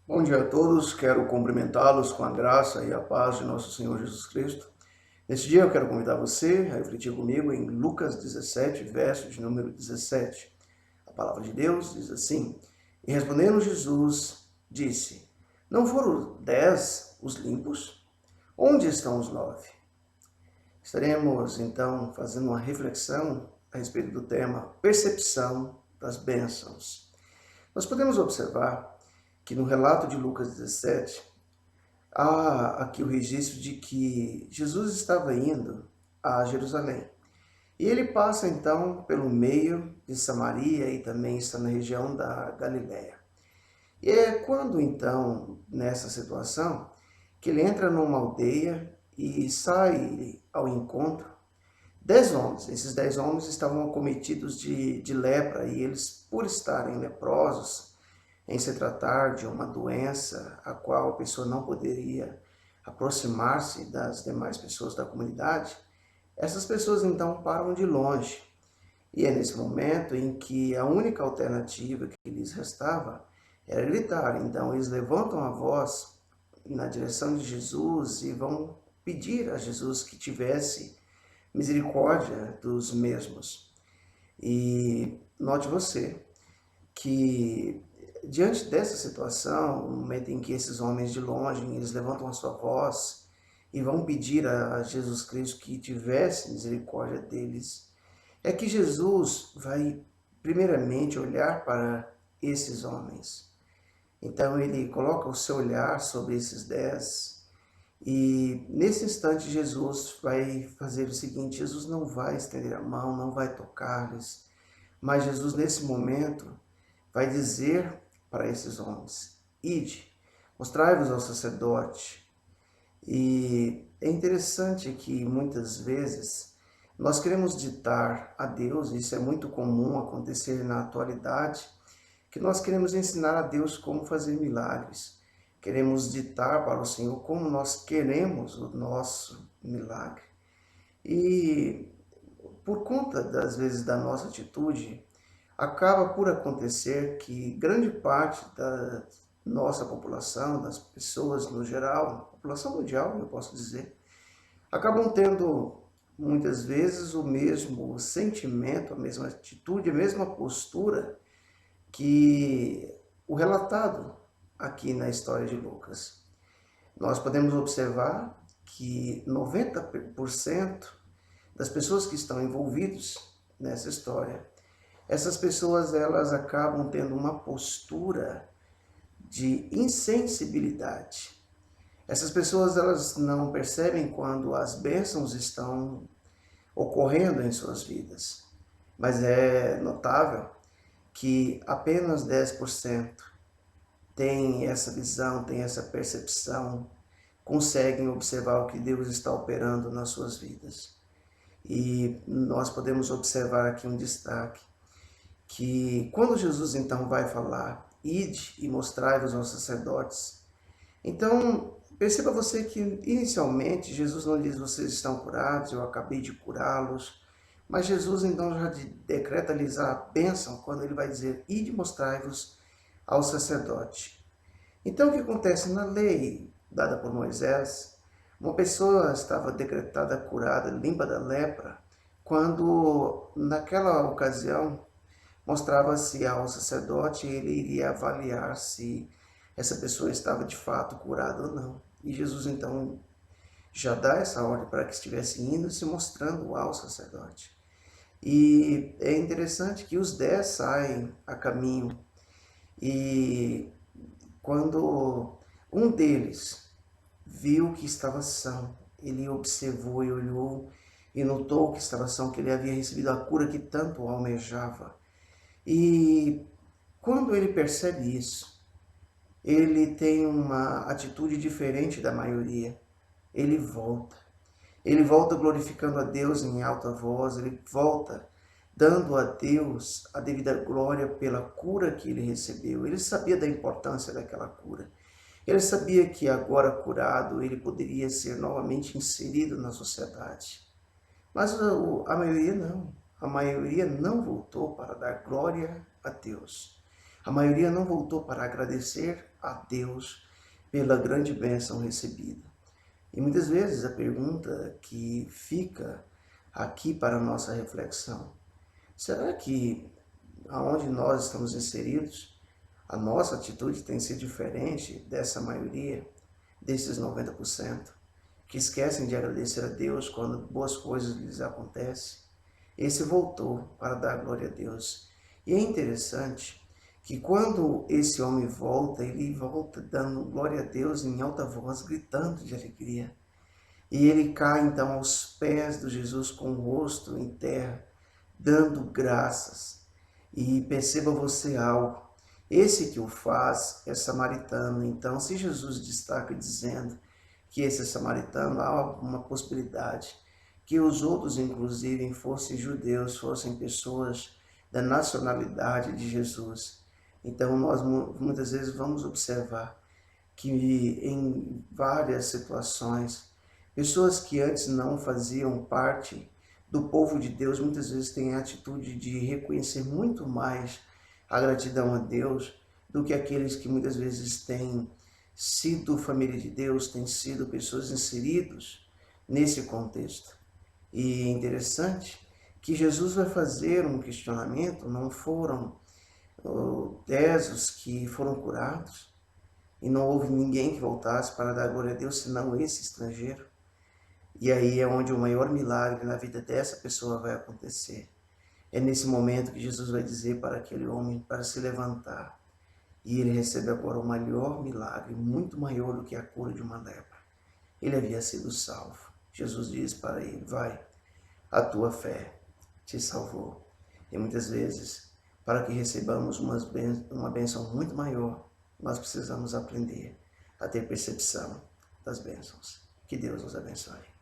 Bom dia a todos, quero cumprimentá-los com a graça e a paz de nosso Senhor Jesus Cristo. Neste dia eu quero convidar você a refletir comigo em Lucas 17, verso de número 17. A palavra de Deus diz assim: E respondendo Jesus, disse: Não foram 10 os limpos? Onde estão os 9? Estaremos então fazendo uma reflexão a respeito do tema percepção das bênçãos. Nós podemos observar que no relato de Lucas 17, há aqui o registro de que Jesus estava indo a Jerusalém. E ele passa então pelo meio de Samaria e também está na região da Galiléia. E é quando então, nessa situação, que ele entra numa aldeia e sai ao encontro 10 homens. Esses 10 homens estavam acometidos de lepra e eles, por estarem leprosos, em se tratar de uma doença a qual a pessoa não poderia aproximar-se das demais pessoas da comunidade, essas pessoas então param de longe. E é nesse momento em que a única alternativa que lhes restava era gritar. Então eles levantam a voz na direção de Jesus e vão pedir a Jesus que tivesse misericórdia dos mesmos. E note você que diante dessa situação, no momento em que esses homens de longe, eles levantam a sua voz e vão pedir a Jesus Cristo que tivesse misericórdia deles, é que Jesus vai primeiramente olhar para esses homens. Então ele coloca o seu olhar sobre esses 10 e nesse instante Jesus vai fazer o seguinte: Jesus não vai estender a mão, não vai tocar-lhes, mas Jesus nesse momento vai dizer para esses homens: Ide, mostrai-vos ao sacerdote. E é interessante que muitas vezes nós queremos ditar a Deus, isso é muito comum acontecer na atualidade, que nós queremos ensinar a Deus como fazer milagres. Queremos ditar para o Senhor como nós queremos o nosso milagre. E por conta, das vezes, da nossa atitude, acaba por acontecer que grande parte da nossa população, das pessoas no geral, população mundial, eu posso dizer, acabam tendo muitas vezes o mesmo sentimento, a mesma atitude, a mesma postura que o relatado aqui na história de Lucas. Nós podemos observar que 90% das pessoas que estão envolvidas nessa história, essas pessoas elas acabam tendo uma postura de insensibilidade. Essas pessoas elas não percebem quando as bênçãos estão ocorrendo em suas vidas, mas é notável que apenas 10% têm essa visão, têm essa percepção, conseguem observar o que Deus está operando nas suas vidas. E nós podemos observar aqui um destaque, que quando Jesus então vai falar, ide e mostrai-vos aos sacerdotes, então perceba você que inicialmente Jesus não diz vocês estão curados, eu acabei de curá-los, mas Jesus então já decreta-lhes a bênção quando ele vai dizer, ide mostrai-vos ao sacerdote. Então o que acontece na lei dada por Moisés? Uma pessoa estava decretada curada, limpa da lepra, quando naquela ocasião mostrava-se ao sacerdote, ele iria avaliar se essa pessoa estava de fato curada ou não. E Jesus então já dá essa ordem para que estivesse indo e se mostrando ao sacerdote. E é interessante que os 10 saem a caminho e quando um deles viu que estava são, ele observou e olhou e notou que estava são, que ele havia recebido a cura que tanto almejava. E quando ele percebe isso, ele tem uma atitude diferente da maioria. Ele volta. Ele volta glorificando a Deus em alta voz, ele volta dando a Deus a devida glória pela cura que ele recebeu. Ele sabia da importância daquela cura. Ele sabia que agora curado, ele poderia ser novamente inserido na sociedade. Mas a maioria não. A maioria não voltou para dar glória a Deus. A maioria não voltou para agradecer a Deus pela grande bênção recebida. E muitas vezes a pergunta que fica aqui para a nossa reflexão: será que aonde nós estamos inseridos, a nossa atitude tem sido diferente dessa maioria, desses 90%, que esquecem de agradecer a Deus quando boas coisas lhes acontecem? Esse voltou para dar glória a Deus. E é interessante que quando esse homem volta, ele volta dando glória a Deus em alta voz, gritando de alegria. E ele cai então aos pés de Jesus com o rosto em terra, dando graças. E perceba você algo: esse que o faz é samaritano. Então, se Jesus destaca dizendo que esse é samaritano, há uma possibilidade que os outros, inclusive, fossem judeus, fossem pessoas da nacionalidade de Jesus. Então, nós muitas vezes vamos observar que em várias situações, pessoas que antes não faziam parte do povo de Deus, muitas vezes têm a atitude de reconhecer muito mais a gratidão a Deus do que aqueles que muitas vezes têm sido família de Deus, têm sido pessoas inseridos nesse contexto. E é interessante que Jesus vai fazer um questionamento: não foram 10 os que foram curados, e não houve ninguém que voltasse para dar glória a Deus, senão esse estrangeiro? E aí é onde o maior milagre na vida dessa pessoa vai acontecer. É nesse momento que Jesus vai dizer para aquele homem para se levantar. E ele recebe agora o maior milagre, muito maior do que a cura de uma lepra. Ele havia sido salvo. Jesus diz para ele: vai, a tua fé te salvou. E muitas vezes, para que recebamos uma bênção muito maior, nós precisamos aprender a ter percepção das bênçãos. Que Deus nos abençoe.